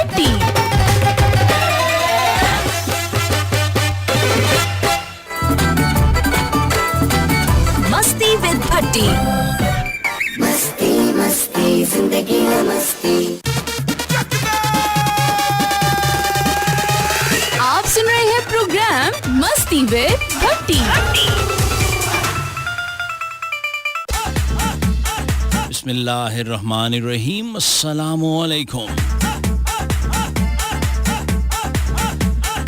भट्टी। मस्ती विद भट्टी। मस्ती मस्ती जिंदगी है मस्ती। आप सुन रहे हैं प्रोग्राम मस्ती विद भट्टी। बिस्मिल्लाहिर्रहमानिर्रहीम, अस्सलामुअलैकुम।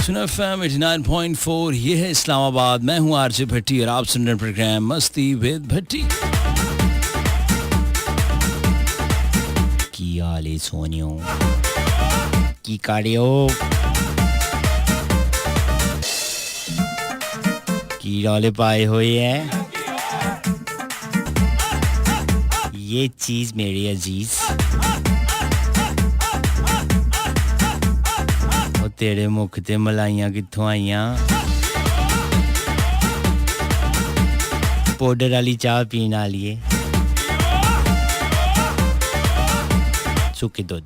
सुनो एफएम 89.4, ये है इस्लामाबाद। मैं हूँ आरजे भट्टी और आप सुन रहे हैं प्रोग्राम मस्ती विद भट्टी। की आले सोनियो की काड़ियो की डाले पाए हुए हैं। ये चीज मेरी अजीज और तेरे मुख ते मलाइयां कित्थों आईयां। पाउडर वाली चाह पीने वाली है, सूखे दूध।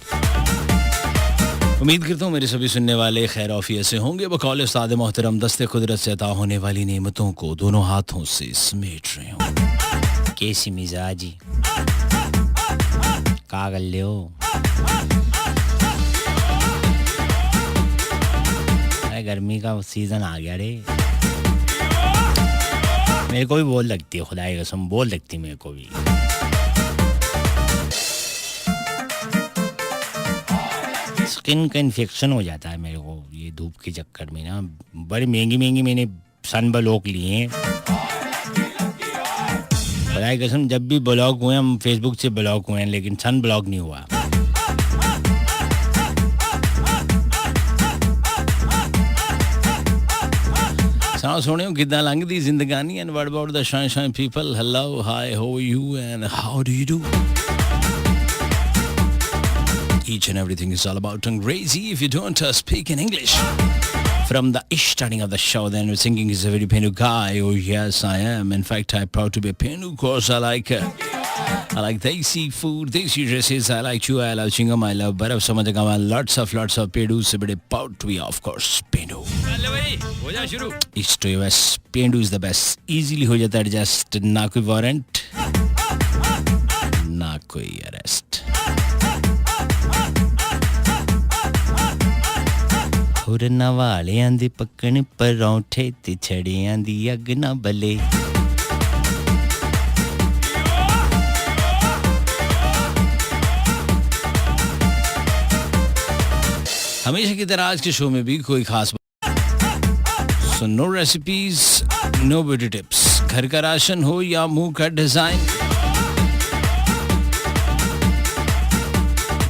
उम्मीद करता हूँ मेरे सभी सुनने वाले खैर आफियत से होंगे। बकौल उस्ताद मोहतरम दस्ते कुदरत से अता होने वाली नेमतों को दोनों हाथों से समेट रहे हो। कैसी मिजाजी का कर ले हो? गर्मी का सीजन आ गया रे। मेरे को भी बोल लगती है, खुदा की कसम बोल लगती मेरे को भी। स्किन का इन्फेक्शन हो जाता है मेरे को ये धूप के चक्कर में ना। बड़ी महंगी महंगी मैंने सन ब्लॉक लिए हैं। खुदा की कसम जब भी ब्लॉक हुए हम फेसबुक से ब्लॉक हुए हैं, लेकिन सन ब्लॉक नहीं हुआ। सोनियो कितना लंघदी जिंदगानी and what about the shine people. Hello hi how are you and how do you do? Each and everything is all about Angrezi. If you don't speak in English from the starting of the show, then singing is a very Penu guy. Oh yes, I am. In fact, I'm proud to be a Penu because I like desi food, desi dresses. I like you. I love chingam. I love barf. समझेगा मैं lots of Penu से बड़े proud to be of course Penu. चलो भाई हो जा शुरू। East to West, Penu is the best. Easily हो जाता है adjust. ना कोई warrant, ना कोई arrest. और नवालियां दी पक्कन परौंठे ते छड़ियां दी अग ना बले। हमेशा की तरह आज के शो में भी कोई खास so no recipes, no beauty tips. घर का राशन हो या मुंह का डिजाइन,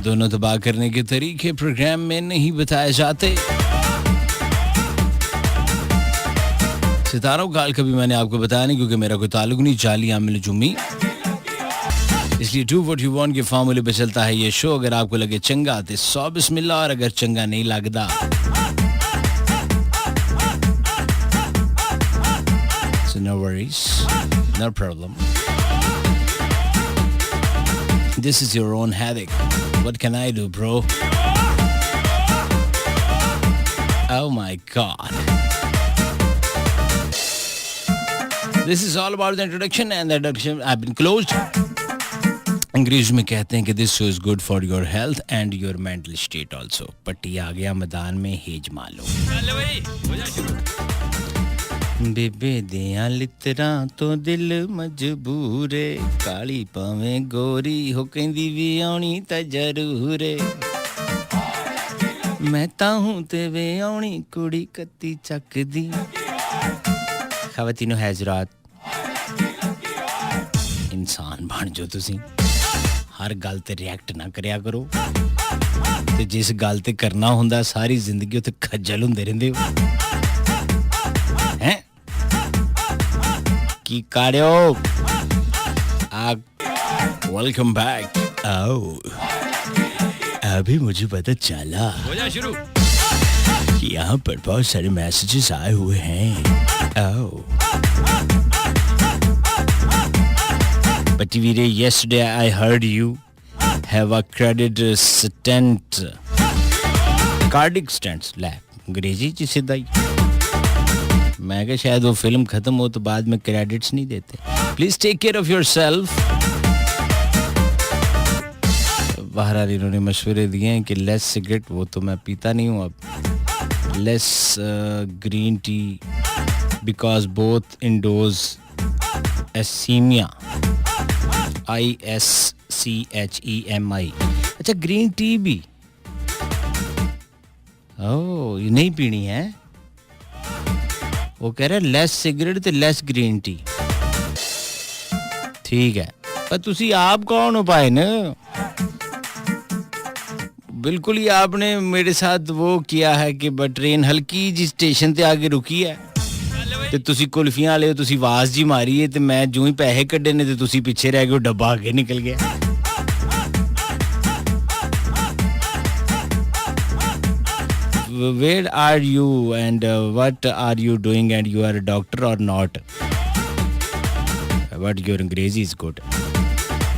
दोनों तबाह करने के तरीके प्रोग्राम में नहीं बताए जाते। सितारों का कभी मैंने आपको बताया नहीं क्योंकि मेरा कोई ताल्लुक नहीं। जाली आमिल जुम्मी, इसलिए डू व्हाट यू वांट के फॉर्मूले पे चलता है ये शो। अगर आपको लगे चंगा तो 100 बिस्मिल्लाह, और अगर चंगा नहीं लगदा so no worries, no problem. This is your own headache. What can I do, bro? Oh my God. This is all about the introduction and the introduction have been closed. अंग्रेजी में कहते हैं कि this show is good for your health and your mental state also. पट्टी आ गया मैदान में hedge मालो। चलो भाई हो जा शुरू। बेबे दियां लितरा तो दिल मजबूरे, काली पावें गोरी हो कहंदी वी आउणी ता जरूरे। मैं ता हूं ते वे आउणी कुड़ी कत्ती चकदी। खवातीनो हजरात, इंसान बन जो तुसी। हर गल ते रिएक्ट ना करया करो ते जिस गल ते करना हुंदा सारी जिंदगी उत्ते खज्जल हुंदे रहिंदे हो। हैं की काड़ियो वेलकम बैक। आओ अभी मुझे पता चला हो जा शुरू कि यहाँ पर बहुत सारे मैसेजेस आए हुए हैं। आओ But yesterday I heard you have a credit stent cardiac stents ले अंग्रेजी च सीधा ही मैं कहा शायद वो फिल्म खत्म हो तो बाद में क्रेडिट्स नहीं देते please take care of yourself बहरहाल इन्होंने मशवरे दिए हैं कि लेस सिगरेट वो तो मैं पीता नहीं हूँ अब less green tea because both induce ischemia ISCHEMI अच्छा ग्रीन टी भी ओह ये नहीं पीनी है वो कह रहा है लेस सिगरेट ते लेस ग्रीन टी ठीक है पर तुसी आप कौन हो पाए ना बिल्कुल ही आपने मेरे साथ वो किया है कि ट्रेन हल्की जी स्टेशन ते आगे रुकी है ते तुसी कुल्फियां वाले हो तुसी आवाज जी मारी है ते मैं जो ही पैसे कड्ढे ने ते तुसी पीछे रह गए डब्बा आगे निकल गया where are you and what are you doing and you are a doctor or not but your English is good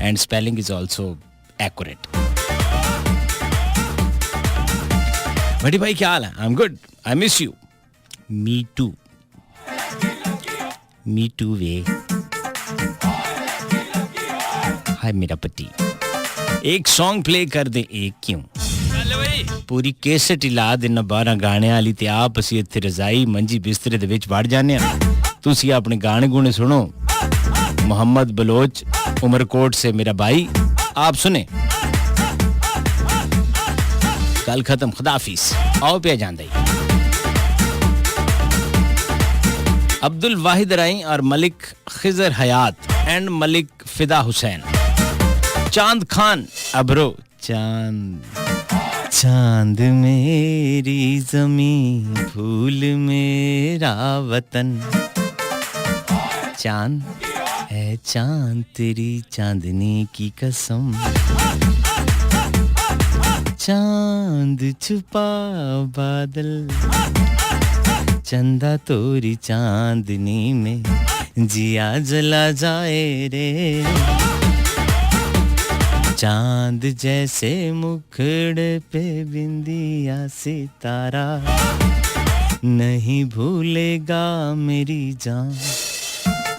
and spelling is also accurate बड़ी भाई क्या हाल है I'm good I miss you me too वे हाय मेरा पति एक song play कर दे एक क्यों पूरी कैसेट ला देना 12 गाने वाली ते आप ਅਸੀਂ ਇੱਥੇ ਰਜ਼ਾਈ ਮੰਜੀ ਬਿਸਤਰੇ ਦੇ ਵਿੱਚ ਵੜ ਜਾਂਦੇ ਆ ਤੁਸੀਂ ਆਪਣੇ ਗਾਣੇ ਗੁਣੇ सुनो मोहम्मद बलोच उमरकोट से मेरा भाई आप सुने कल खत्म खुदाफिज आओ पे जान दे अब्दुल वाहिद राई और मलिक खिजर हयात एंड मलिक फिदा हुसैन चांद खान अब्रो चांद मेरी ज़मीं फूल मेरा वतन चांद है चांद तेरी चांदनी की कसम चांद छुपा बादल चंदा तोरी चांदनी में जिया जला जाए रे चांद जैसे मुखड़े पे बिंदिया सितारा नहीं भूलेगा मेरी जान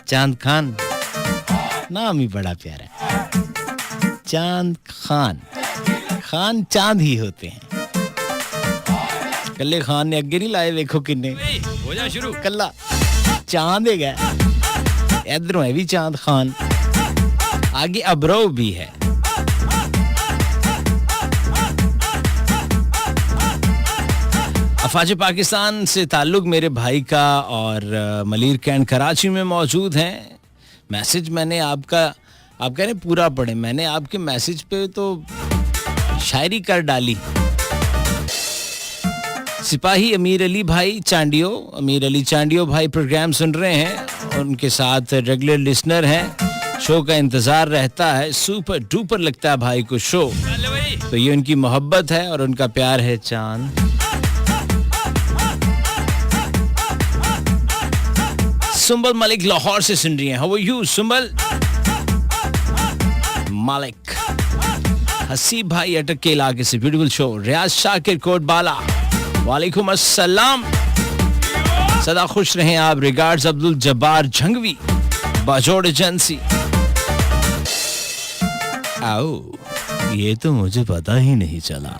चांद खान नाम ही बड़ा प्यारा है चांद खान खान चांद ही होते हैं कल्ले खान ने अगे नहीं लाए देखो किन्ने हो जा शुरू कल्ला चांद है इधरों है भी चांद खान आगे अब्रो भी है अफवाज पाकिस्तान से ताल्लुक मेरे भाई का और मलीर कैंट कराची में मौजूद हैं मैसेज मैंने आपका आप कह रहे पूरा पढ़े मैंने आपके मैसेज पे तो शायरी कर डाली सिपाही अमीर अली भाई चांडियो भाई प्रोग्राम सुन रहे हैं और उनके साथ रेगुलर लिसनर हैं शो का इंतजार रहता है सुपर डुपर लगता है भाई को शो तो ये उनकी मोहब्बत है और उनका प्यार है चांद सुंबल मलिक लाहौर से सुन रही हैं how are you Sumbal Malik Haseeb भाई अटक के इलाके से ब्यूटीफुल शो रियाज शाकिर कोट बाला वालेकुम अस्सलाम सदा खुश रहें आप रिगार्ड्स अब्दुल जब्बार झंगवी बाजोड़ एजेंसी आओ ये तो मुझे पता ही नहीं चला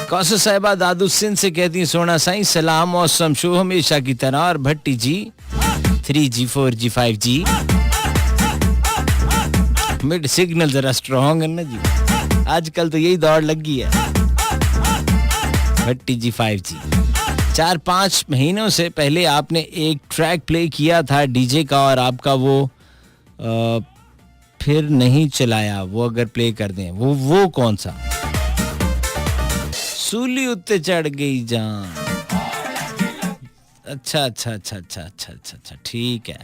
कौसर साहिबा दादू सिंध से कहती हैं सोना साईं सलाम मौसम शो हमेशा की तरह और भट्टी जी 3G 4G 5G mid signal जरा स्ट्रॉन्ग है ना जी आजकल तो यही दौड़ लगी है भट्टी जी 5G 4-5 महीनों से पहले आपने एक ट्रैक प्ले किया था डीजे का और आपका वो फिर नहीं चलाया वो अगर प्ले कर दें वो कौन सा सूली उत्ते चढ़ गई जान अच्छा ठीक है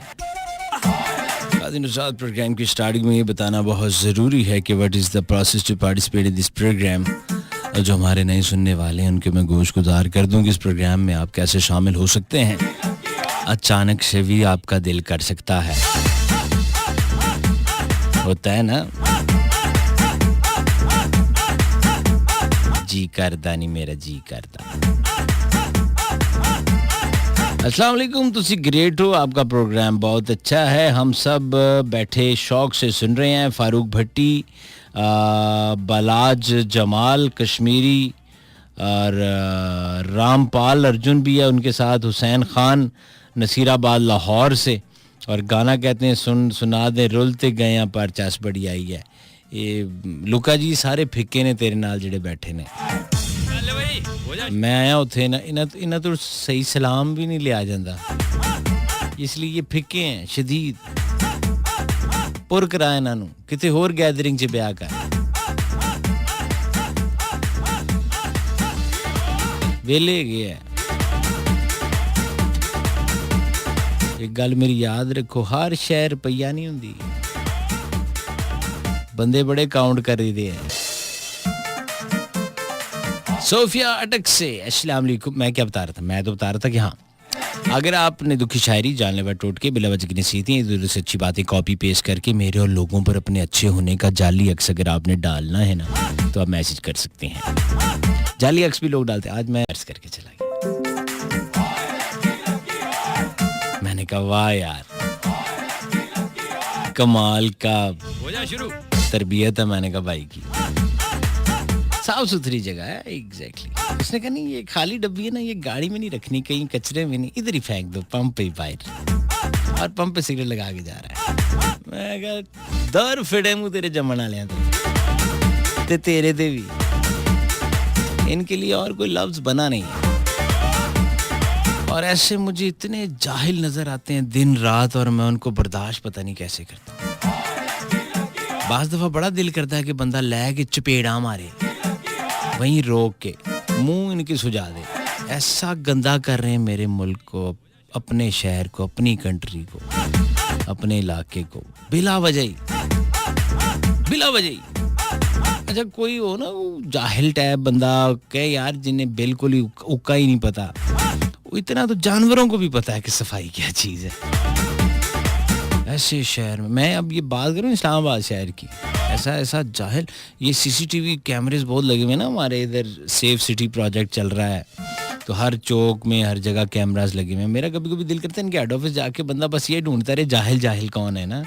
प्रोग्राम की स्टार्टिंग में ये बताना बहुत ज़रूरी है कि what is the process to participate in this program और जो हमारे नए सुनने वाले हैं उनके मैं गोशगुजार कर दूं कि इस प्रोग्राम में आप कैसे शामिल हो सकते हैं अचानक से भी आपका दिल कर सकता है होता है ना जी करदा नहीं मेरा जी करदा। अस्सलाम वालेकुम, तुसी ग्रेट हो, आपका प्रोग्राम बहुत अच्छा है, हम सब बैठे शौक से सुन रहे हैं। फारूक भट्टी, बलाज जमाल कश्मीरी और रामपाल अर्जुन भी है उनके साथ, हुसैन खान नसीराबाद लाहौर से, और गाना कहते हैं सुना दे रुलते गए हैं पर चस बड़ी आई है। ये लुका जी सारे फिक्के ने तेरे नाल जेड़े बैठे ने। मैं आया उथे ना इन्हां तो सही सलाम भी नहीं लिया जाता, इसलिए ये फिक्के हैं शदीद। पुर करा इन्हां नूं किते होर गैदरिंग च ब्याह कर। वेले गए है। एक गल मेरी याद रखो, हर शहर रुपया नहीं हुंदी, बंदे बड़े काउंट कर रहे हैं। सोफिया अटक से अस्सलाम वालेकुम। मैं क्या बता रहा था, मैं तो बता रहा था कि हाँ, अगर आपने दुखी शायरी जानलेवा टोटके बिला वजह की नसीहतें इधर से अच्छी बातें कॉपी पेस्ट करके मेरे और लोगों पर अपने अच्छे होने का जाली अक्स अगर आपने डालना है ना, तो आप मैसेज कर सकते हैं। जाली अक्स भी लोग डालते हैं, आज मैं अर्ज करके चला गया। मैंने कहा वाह यार, कमाल का हो जा शुरू तरबियत है। मैंने कहा भाई की साफ सुथरी जगह है, एग्जैक्टली। उसने कहा नहीं ये खाली डब्बी है ना, ये गाड़ी में नहीं रखनी, कहीं कचरे में नहीं, इधर ही फेंक दो पंप पे ही बाहर। और पंप पे सिगरेट लगा के जा रहा है। मैं कहा दर फिड़े मुँह तेरे जमन वाले ते तेरे दे भी, इनके लिए और कोई लफ्ज बना नहीं है। और ऐसे मुझे इतने जाहिल नजर आते हैं दिन रात, और मैं उनको बर्दाश्त पता नहीं कैसे करता। बाज़ दफा बड़ा दिल करता है कि बंदा लै के चपेड़ा मारे, वहीं रोक के मुंह इनके सुझा दे। ऐसा गंदा कर रहे हैं मेरे मुल्क को, अपने शहर को, अपनी कंट्री को, अपने इलाके को, बिला वजह ही। अच्छा कोई हो ना जाहिल टाइप बंदा कहे यार, जिन्हें बिल्कुल ही उक्का ही नहीं पता, इतना तो जानवरों को भी पता है कि सफाई क्या चीज़ है। ऐसे शहर में, मैं अब ये बात करूं इस्लामाबाद शहर की, ऐसा जाहिल। ये सीसीटीवी कैमरेस बहुत लगे हुए ना हमारे इधर, सेफ सिटी प्रोजेक्ट चल रहा है, तो हर चौक में हर जगह कैमरास लगे हुए हैं। मेरा कभी कभी दिल करता है इनके हेड ऑफिस जाके बंदा बस ये ढूंढता रहे जाहिल कौन है ना,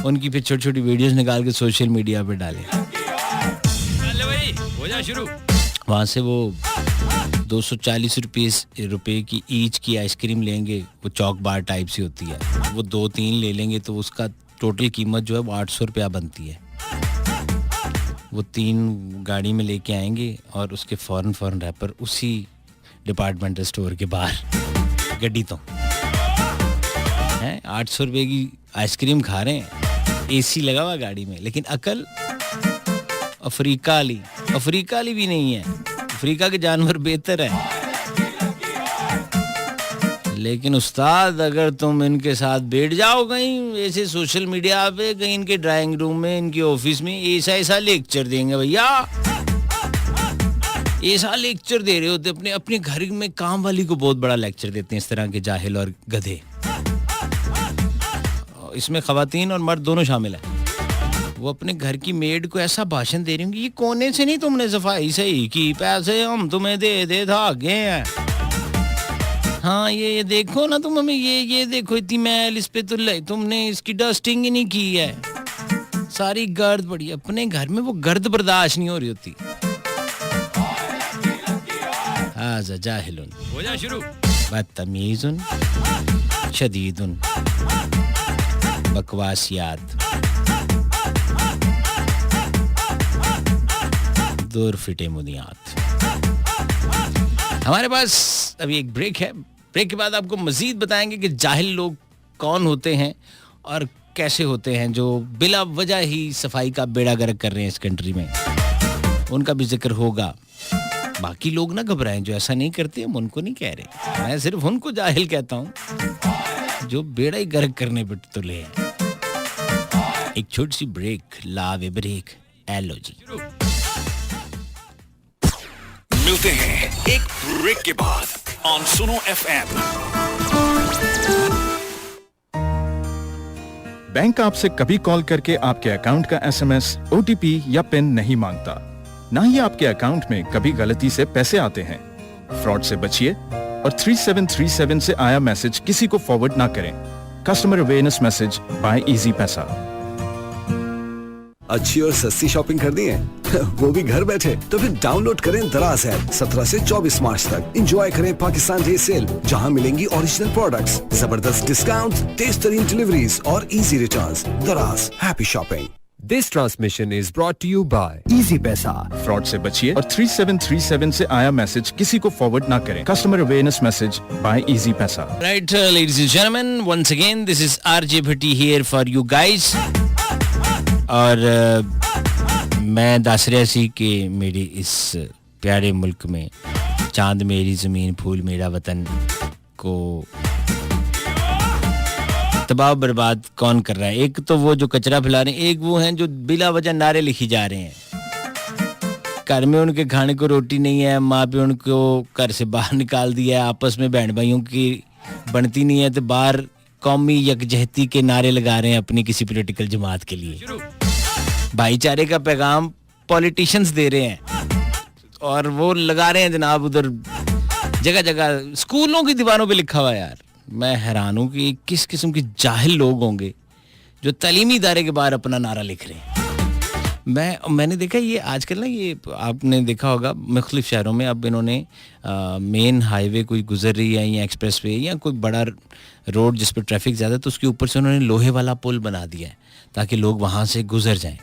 उनकी फिर छोटी छोटी वीडियोस निकाल के सोशल मीडिया पे डाले। वहाँ से वो 240 रुपये की ईच की आइसक्रीम लेंगे, वो चौक बार टाइप सी होती है, वो 2-3 ले लेंगे तो उसका टोटल कीमत जो है वो 800 रुपया बनती है। वो 3 गाड़ी में लेके आएंगे और उसके फौरन रैपर उसी डिपार्टमेंटल स्टोर के बाहर गड्डी तो हैं 800 रुपये की आइसक्रीम खा रहे हैं, एसी लगा हुआ गाड़ी में, लेकिन अकल अफ्रीका वाली भी नहीं है। अफ्रीका के जानवर बेहतर है, लेकिन उस्ताद अगर तुम इनके साथ बैठ जाओ कहीं ऐसे सोशल मीडिया पे, कहीं इनके ड्राइंग रूम में, इनके ऑफिस में, ऐसा लेक्चर देंगे भैया, ऐसा लेक्चर दे रहे होते। अपने घर में काम वाली को बहुत बड़ा लेक्चर देते हैं इस तरह के जाहिल और गधे। इसमें खवातीन और मर्द दोनों शामिल हैं। वो अपने घर की मेड को ऐसा भाषण दे रही होंगी, ये कोने से नहीं तुमने सफाई सही की, पैसे हम तुम्हें दे धागे हैं। हाँ ये देखो ना तुम हमें, ये देखो इतनी मैल इस पे तुमने इसकी डस्टिंग ही नहीं की है, सारी गर्द पड़ी। अपने घर में वो गर्द बर्दाश्त नहीं हो रही होती। हाज़ा जाहिलुन, हो जा शुरू, बदतमीजुन, शदीदुन, बकवासियात, दूर फिटे मुदियात। हमारे पास अभी एक ब्रेक है, ब्रेक के बाद आपको मजीद बताएंगे कि जाहिल लोग कौन होते हैं और कैसे होते हैं जो बिला वजह ही सफाई का बेड़ा गर्क कर रहे हैं इस कंट्री में, उनका भी जिक्र होगा। बाकी लोग ना घबराएं जो ऐसा नहीं करते, हम उनको नहीं कह रहे, मैं सिर्फ उनको जाहिल कहता हूं जो बेड़ा ही गर्क करने पे तुले हैं। एक छोटी सी ब्रेक, लावे ब्रेक, एलो जी। मिलते हैं एक ब्रेक के बाद ऑन सुनो FM। बैंक आपसे कभी कॉल करके आपके अकाउंट का SMS, OTP या पिन नहीं मांगता। ना ही आपके अकाउंट में कभी गलती से पैसे आते हैं। फ्रॉड से बचिए और 3737 से आया मैसेज किसी को फॉरवर्ड ना करें। Customer awareness message bye easy पैसा। अच्छी और सस्ती शॉपिंग करनी है वो भी घर बैठे? तो फिर डाउनलोड करें दराज ऐप। 17 से 24 मार्च तक एंजॉय करें पाकिस्तान डे सेल, जहां मिलेंगी ओरिजिनल प्रोडक्ट्स, जबरदस्त डिस्काउंट, तेज तरीन डिलीवरीज और इजी रिटर्न्स। दराज, happy shopping. This transmission is brought to you by Easy Paisa. Fraud से बचिए और 3737 से आया मैसेज किसी को फॉरवर्ड ना करें। Customer awareness message bye easy पैसा। Right, ladies and gentlemen, once again, this is RJ Bhatti here for you guys. और मैं दस रहा सी कि मेरी इस प्यारे मुल्क में चांद मेरी ज़मीन फूल मेरा वतन को तबाह बर्बाद कौन कर रहा है। एक तो वो जो कचरा फैला रहे हैं, एक वो हैं जो बिला वजह नारे लिखी जा रहे हैं। घर में उनके खाने को रोटी नहीं है, माँ पे उनको घर से बाहर निकाल दिया है, आपस में बहन भाइयों की बनती नहीं है, तो बाहर कौमी यकजहती के नारे लगा रहे हैं अपनी किसी पॉलिटिकल जमात के लिए। भाईचारे का पैगाम पॉलिटिशियंस दे रहे हैं और वो लगा रहे हैं जनाब उधर जगह जगह स्कूलों की दीवारों पे लिखा हुआ है। यार मैं हैरान हूँ कि किस किस्म के जाहिल लोग होंगे जो तालीमी इदारे के बाहर अपना नारा लिख रहे हैं। मैंने देखा ये आजकल ना, ये आपने देखा होगा मुख्तलिफ शहरों में अब इन्होंने मेन हाईवे कोई गुजर रही है या एक्सप्रेस वे या कोई बड़ा रोड जिस पर ट्रैफिक ज़्यादा, तो उसके ऊपर से उन्होंने लोहे वाला पुल बना दिया है ताकि लोग वहाँ से गुजर जाएं।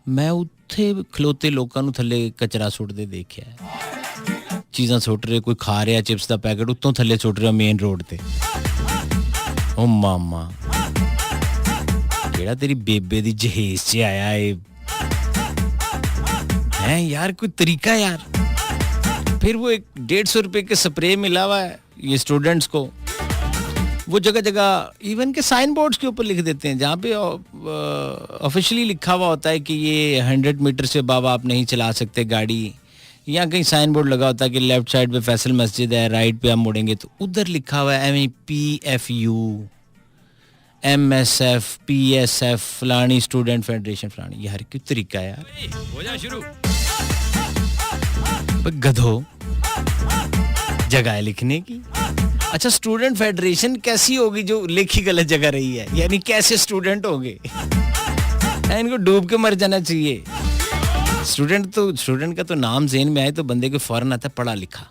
मैं उत्थे खलोते लोगों ਨੂੰ ਥੱਲੇ कचरा सुटते देखा है, चीज़ां सुट रहे, कोई खा रहा चिप्स का पैकेट उत्तों थल्ले सुट रहा मेन रोड ते। ओ मामा केड़ा तेरी बेबे दी जहेज च आया है यार, कोई तरीका यार। फिर वो एक 150 रुपए के स्प्रे मिला हुआ है ये स्टूडेंट्स को, वो जगह जगह इवन के साइन बोर्ड्स के ऊपर लिख देते हैं जहाँ पे ऑफिशियली लिखा हुआ होता है कि ये 100 मीटर से अबव आप नहीं चला सकते गाड़ी, या कहीं साइन बोर्ड लगा होता है कि लेफ्ट साइड पे फैसल मस्जिद है, राइट पे आप मुड़ेंगे तो उधर लिखा हुआ है PFU MSF PSF फलानी स्टूडेंट फेडरेशन फलानी। यार क्यों तरीका है यार, हो जा शुरू। गधो जगह है लिखने की। अच्छा स्टूडेंट फेडरेशन कैसी होगी जो लिखी गलत जगह रही है, यानी कैसे स्टूडेंट होंगे? इनको डूब के मर जाना चाहिए। स्टूडेंट का तो नाम ज़हन में आए तो बंदे को फौरन आता है पढ़ा लिखा।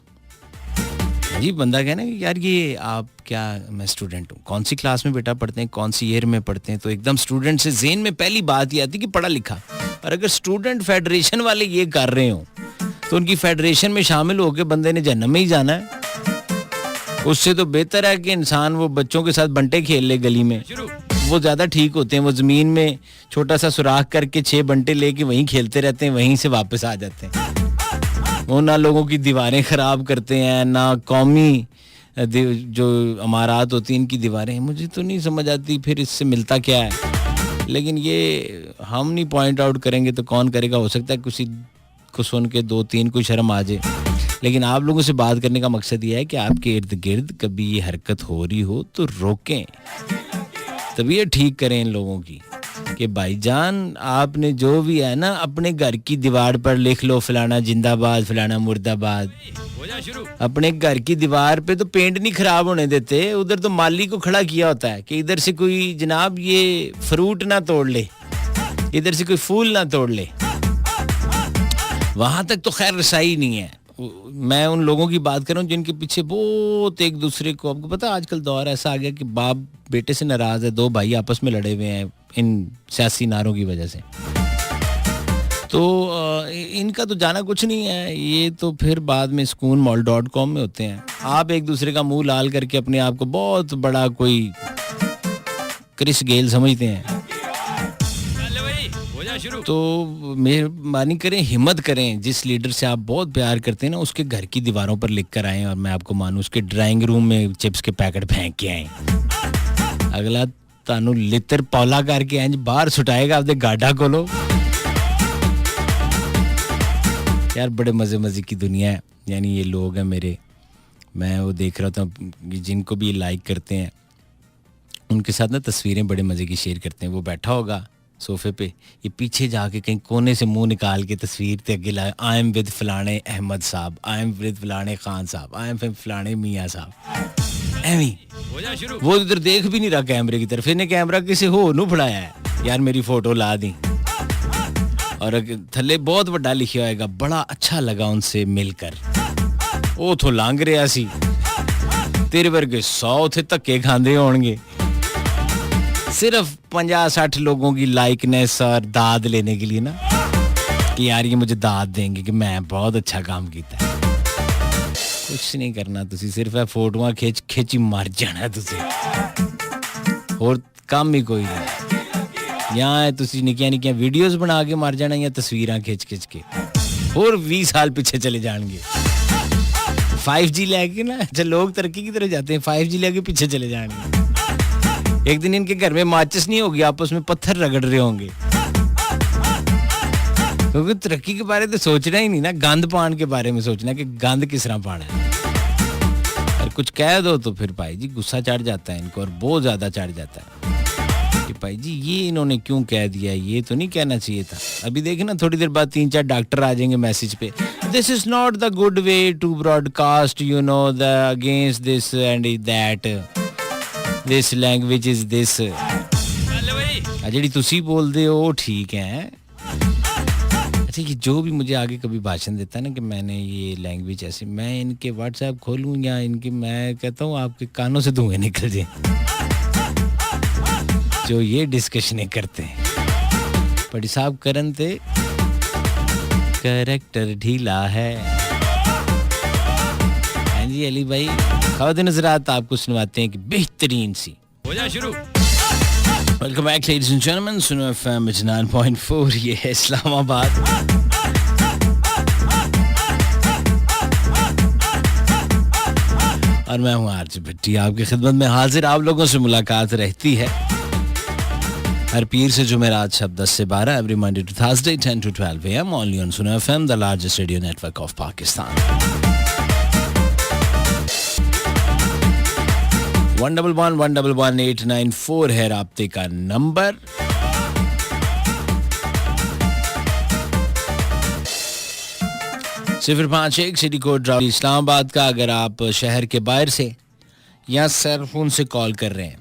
जी बंदा कहना कि यार ये आप क्या, मैं स्टूडेंट हूँ, कौन सी क्लास में बेटा पढ़ते हैं, कौन सी ईयर में पढ़ते हैं, तो एकदम स्टूडेंट से ज़हन में पहली बात ये आती है कि पढ़ा लिखा। और अगर स्टूडेंट फेडरेशन वाले ये कर रहे हो तो उनकी फेडरेशन में शामिल होकर बंदे ने जन्म में ही जाना है। उससे तो बेहतर है कि इंसान वो बच्चों के साथ बंटे खेल ले गली में, वो ज़्यादा ठीक होते हैं। वो ज़मीन में छोटा सा सुराख करके 6 बंटे लेके वहीं खेलते रहते हैं, वहीं से वापस आ जाते हैं। वो ना लोगों की दीवारें ख़राब करते हैं, ना कौमी जो इमारत होती हैं इनकी दीवारें। मुझे तो नहीं समझ आती फिर इससे मिलता क्या है, लेकिन ये हम नहीं पॉइंट आउट करेंगे तो कौन करेगा। हो सकता है किसी को सुन के 2-3 को शर्म आ जाए, लेकिन आप लोगों से बात करने का मकसद ये है कि आपके इर्द गिर्द कभी ये हरकत हो रही हो तो रोकें, तबीयत ठीक करें इन लोगों की कि भाईजान आपने जो भी है ना अपने घर की दीवार पर लिख लो फलाना जिंदाबाद फलाना मुर्दाबाद। अपने घर की दीवार पे तो पेंट नहीं खराब होने देते, उधर तो माली को खड़ा किया होता है कि इधर से कोई जनाब ये फ्रूट ना तोड़ ले, इधर से कोई फूल ना तोड़ ले। वहां तक तो खैर रसाई नहीं है। मैं उन लोगों की बात कर रहा हूँ जिनके पीछे बहुत एक दूसरे को, आपको पता है आजकल दौर ऐसा आ गया कि बाप बेटे से नाराज है, 2 भाई आपस में लड़े हुए हैं इन सियासी नारों की वजह से। तो इनका तो जाना कुछ नहीं है, ये तो फिर बाद में sukoonmall.com में होते हैं। आप एक दूसरे का मुंह लाल करके अपने आप को बहुत बड़ा कोई क्रिस गेल समझते हैं। तो मेहरबानी करें, हिम्मत करें, जिस लीडर से आप बहुत प्यार करते हैं ना उसके घर की दीवारों पर लिख कर आएँ और मैं आपको मानूं उसके ड्राइंग रूम में चिप्स के पैकेट फेंक के आए। अगला तानू लितर पौला करके इंज बाहर सुटाएगा आपके गाडा को लो। यार बड़े मजे की दुनिया है, यानी ये लोग हैं मेरे, मैं वो देख रहा था जिनको भी लाइक करते हैं उनके साथ ना तस्वीरें बड़े मजे की शेयर करते हैं। वो बैठा होगा सोफे पे, ये पीछे जाके कहीं कोने से मुंह निकाल के तस्वीर ते अगे लाए, आई एम विद फलाने अहमद साहब, आई एम विद फलाने खान साहब, आई एम विद फलाने मियाँ साहब, एवी वो इधर देख भी नहीं रहा कैमरे की तरफ, इन्हें कैमरा किसी हो नू फड़ाया है, यार मेरी फोटो ला दी। और थल्ले बहुत बड़ा लिखा होएगा, बड़ा अच्छा लगा उनसे मिलकर, वो तो लांग रहा सी, तेरे वर्गे 100 उथे धक्के खांदे होणगे, सिर्फ 50-60 लोगों की लाइकनेस और दाद लेने के लिए ना, कि यार ये मुझे दाद देंगे कि मैं बहुत अच्छा काम किया। कुछ नहीं करना, तुसी सिर्फ है फोटोआं खिंची मर जाना है तुसी, और काम ही कोई नहीं। यहाँ तुसी निक्कियां वीडियोस बना के मर जाना या तस्वीरां खिंच के, और 20 साल पीछे चले जाएंगे। 5G लेके ना, अच्छा लोग तरक्की की तरफ जाते हैं, 5G लेके पीछे चले जाएंगे। एक दिन इनके घर में माचिस नहीं होगी, आपस में पत्थर रगड़ रहे होंगे, क्योंकि तरक्की के बारे में तो सोचना ही नहीं ना, गंद पान के बारे में सोचना कि गंद किस तरह पाना है। और कुछ कह दो तो फिर भाई जी गुस्सा चढ़ जाता है इनको, और बहुत ज्यादा चढ़ जाता है कि भाई जी ये इन्होंने क्यों कह दिया, ये तो नहीं कहना चाहिए था। अभी देखे ना, थोड़ी देर बाद 3-4 डॉक्टर आ जाएंगे मैसेज पे, this is not the good way to broadcast, you know the against this and that, this language is this. जी तुसी बोलते हो ठीक है। अच्छा ये जो भी मुझे आगे कभी भाषण देता है ना कि मैंने ये लैंग्वेज ऐसे, मैं इनके व्हाट्सएप खोलूं या इनके, मैं कहता हूँ आपके कानों से धुएं निकल जाए जो ये डिस्कशनें करते हैं। बड़ी साहब करन थे कैरेक्टर ढीला है। हाँ जी अली भाई, खावत नजरात आपको सुनवाते हैं कि बेहतरीन सी हो जाए शुरू। Welcome back ladies and gentleman, सुनो एफएम 9.4, ये है इस्लामाबाद। और मैं हूँ आरजे भट्टी आपकी खिदमत में हाजिर। आप लोगों से मुलाकात रहती है हर पीर से जुमेरात शब 10 से 12, every Monday to Thursday 10 to 12 AM only on Suno FM, the largest radio network of Pakistan. 111-111-894 है राब्ते का नंबर। सिफर 51 सिटी कोड इस्लामाबाद का। अगर आप शहर के बाहर से या सेल फोन से कॉल कर रहे हैं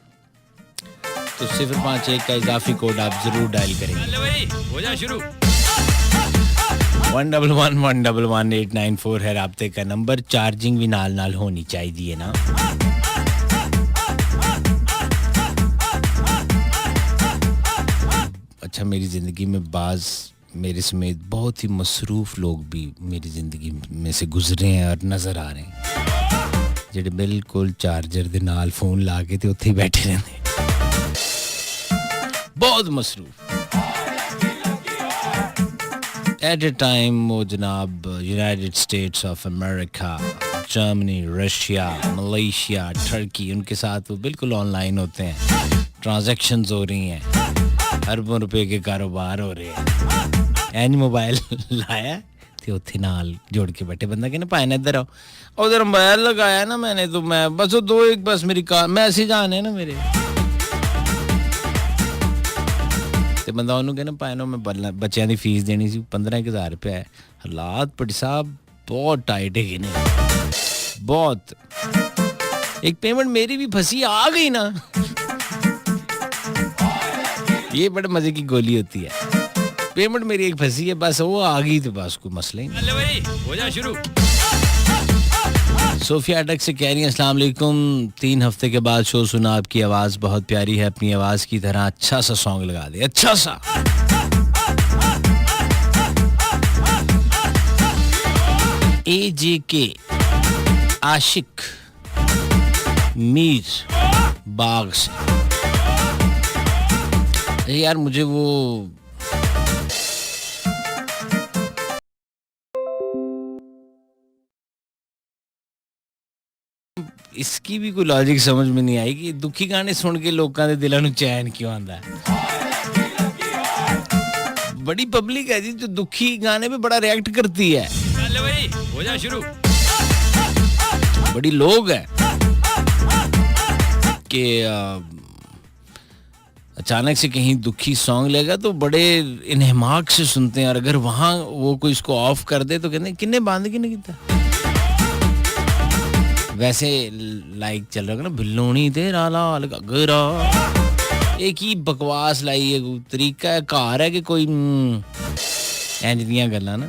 तो 051 का इजाफी कोड आप जरूर डायल करेंगे। हो जा शुरू। 111-111-894 है राब्ते का नंबर। चार्जिंग भी नाल होनी चाहिए ना। अच्छा, मेरी ज़िंदगी में बाज़ मेरे समेत बहुत ही मसरूफ़ लोग भी मेरी ज़िंदगी में से गुजरे हैं और नज़र आ रहे हैं, जेडे बिल्कुल चार्जर दे नाल फ़ोन ला के ते उत्थे बैठे रहंदे, बहुत मसरूफ़। एट ए टाइम वो जनाब United states of America, Germany, Russia, Malaysia, Turkey, उनके साथ वो बिल्कुल ऑनलाइन होते हैं, ट्रांजैक्शंस हो रही हैं, अरबों रुपए के कारोबार हो रहे हैं। एन मोबाइल लाया तो उत्थे नाल जोड़ के बैठे, बंदा कहना भाई इधर आओ, उधर मोबाइल लगाया ना मैंने, तो मैं बस वो दो एक बस मेरी मैसेज आने ना मेरे, तो बंदा उन्होंने कहना भाई नो मैं बच्चों की फीस देनी सी 15,000 रुपया है। हालात बड़ी साहब बहुत टाइट है ने, बहुत। एक पेमेंट मेरी भी फंसी आ गई ना, ये बड़े मजे की गोली होती है। पेमेंट मेरी एक फंसी है, बस वो आ गई तो बस कोई मसला ही नहीं। हो जा शुरू। सोफिया अटक से कह रही है अस्सलाम वालेकुम, 3 हफ्ते के बाद शो सुना, आपकी आवाज बहुत प्यारी है, अपनी आवाज की तरह अच्छा सा सॉन्ग लगा दे, अच्छा सा। AJK आशिक मीर बाग से। यार मुझे वो इसकी भी कोई लॉजिक समझ में नहीं आई कि दुखी गाने सुन के लोगों के दिलों में चैन क्यों आता है। बड़ी पब्लिक है जी जो दुखी गाने पे बड़ा रिएक्ट करती है। हो जा शुरू। बड़ी लोग है कि अचानक से कहीं दुखी सॉन्ग लेगा तो बड़े इन्हमाक से सुनते हैं, और अगर वहां वो कोई इसको ऑफ कर दे तो कहते हैं किन्ने बंद किन्ने कीता। वैसे लाइक चल रहा है ना बिल्लोनी तेरा लाल घगरा, एक ही बकवास लाई है, तरीका है कार है कि कोई इंज दियां गल्लां ना,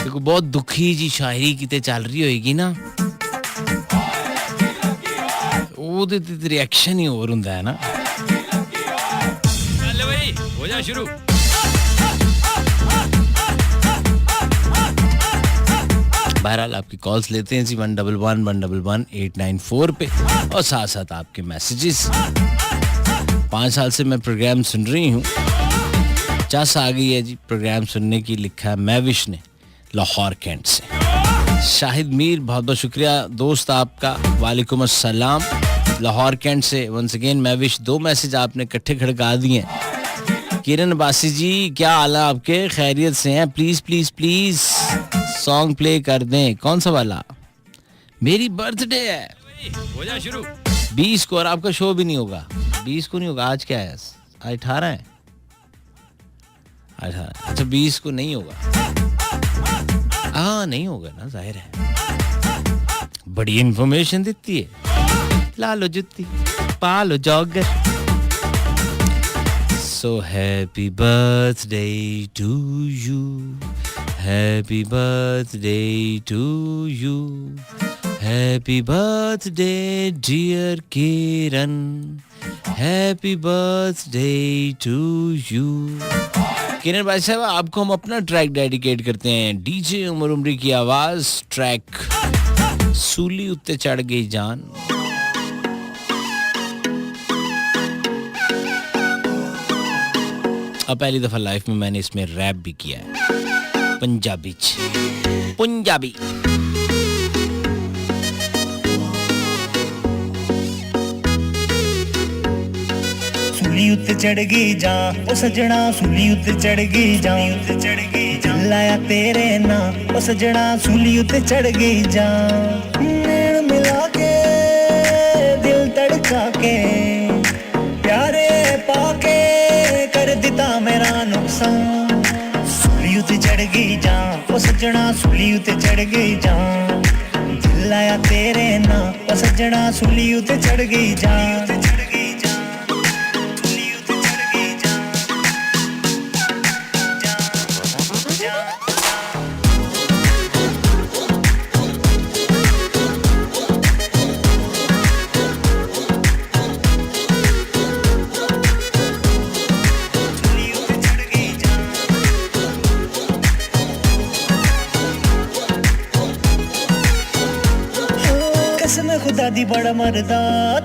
कोई बहुत दुखी जी शायरी किते चल रही होएगी ना, ਉਹਦੇ ਤੇ ਰਿਐਕਸ਼ਨ ਹੀ ਹੋਰ ਹੁੰਦਾ ਹੈ ना। चल भाई हो जा शुरू। बहरहाल आपकी कॉल्स लेते हैं जी 111-111-894 पे, और साथ साथ आपके मैसेजेस। 5 साल से मैं प्रोग्राम सुन रही हूँ, चस आ गई है जी प्रोग्राम सुनने की, लिखा है मैविश ने लाहौर कैंट से। शाहिद मीर बहुत बहुत शुक्रिया दोस्त आपका, वालेकुम अस्सलाम लाहौर कैंट से। वंस अगेन मैविश, 2 मैसेज आपने इकट्ठे खड़का दिए हैं। किरण बासी जी क्या हाल है आपके, खैरियत से हैं? Please please please song play कर दें। कौन सा वाला? मेरी बर्थडे है, हो जा शुरू। 20 को, और आपका शो भी नहीं होगा 20 को नहीं होगा। आज क्या है? आज 18 है। 18, अच्छा 20 को नहीं होगा। हाँ नहीं होगा ना, जाहिर है। बड़ी इंफॉर्मेशन देती है। ला लो जुत्ती, पा लो jogger. So happy birthday to you, happy birthday to you, happy birthday dear Kiran, happy birthday to you। किरण भाई साहब आपको हम अपना ट्रैक डेडिकेट करते हैं, डीजे उमर उमरी की आवाज, ट्रैक सूली उत्ते चढ़ गई जान। अब पहली दफा लाइफ में मैंने इसमें रैप भी किया है, पंजाबी पंजाबी। सूली उत्ते चढ़ गई जा ओ सजना, सूली उत्ते चढ़ गई जा, लाया तेरे ना ओ सजना, सूली उत्ते चढ़ गई जा। नैन मिला के दिल तड़का के, प्यारे पाके कर दिता मेरा नुकसान। सूली उत्ते चढ़ गई जा ओ सजना, सूली उत्ते चढ़ गई जा, दिल लाया तेरे ना ओ सजना, सूली उत्ते चढ़ गई जा। खुदा दी बड़ा मरदा,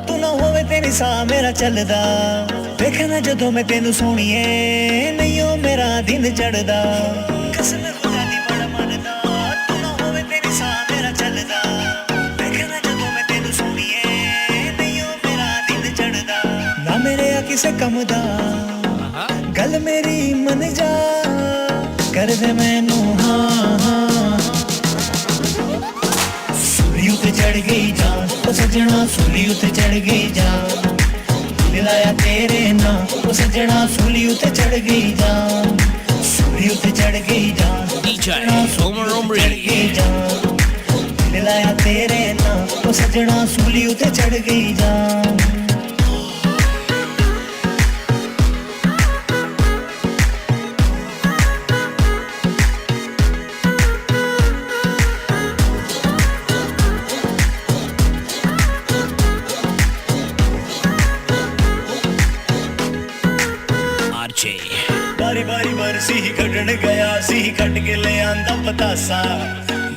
तू ना होवे तेरी सा मेरा चलदा। देखना जदों मैं तेनू सोहणीए, नहीं ओ मेरा दिन चढ़दा। कसम खुदा दी बड़ा मरदा, तू ना होवे तेरी सा मेरा चलदा। देखना जदों मैं तेनू सोहणीए, नहीं ओ मेरा दिन चढ़दा। ना मेरे आ किसे कम दा, गल मेरी मन जा, कर दे मैनू हाँ हाँ। सूली उत्ते चढ़ गई जा ओ सजना, सूली उत्ते चढ़ गई जा, दिलाया तेरे ना ओ सजना, सूली उत्ते चढ़ गई जा। सूली उत्ते चढ़ गई जा, दिलाया तेरे ना ओ सजना, सूली उत्ते चढ़ गई जा। बारी बारी बरसी कटन गया सी, कट के ले आंदा पतासा।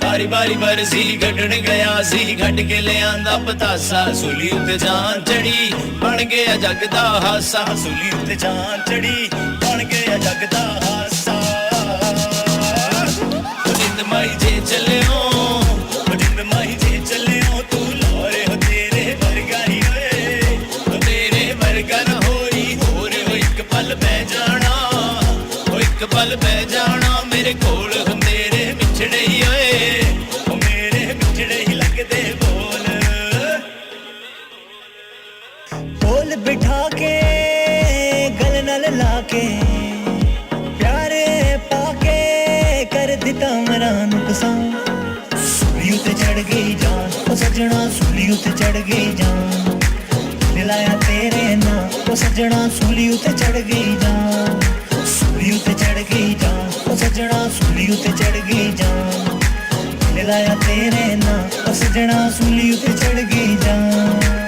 बारी बारी बरसी कटन गया सी, कट के ले आंदा पतासा। सूली उत्ते जान चढ़ी बन गया जग दा हासा, सूली उत्ते जान चढ़ी बन गया जग दा हासा। जिंद माई जे चले हो, जिंद माई जे चले हो, तू लोरे हो तेरे वर्गा ही होए, तेरे वर्गा ना होई होर हो एक पल बह जाना, पल बह जाना मेरे कोल, मेरे बिछड़े ही होए, मेरे बिछड़े ही लगदे बोल। बोल बिठा के दसां सूली उत्ते चढ़ गई जान ओ सजना सूली उत्ते चढ़ गई जान मिलाया तेरे ना ओ सजना सूली उत्ते चढ़ गई जान सूली उत्ते चढ़ गई जान ओ सजना सूली उत्ते चढ़ गई जान मिलाया तेरे ना ओ सजना सूली उत्ते चढ़ गई जान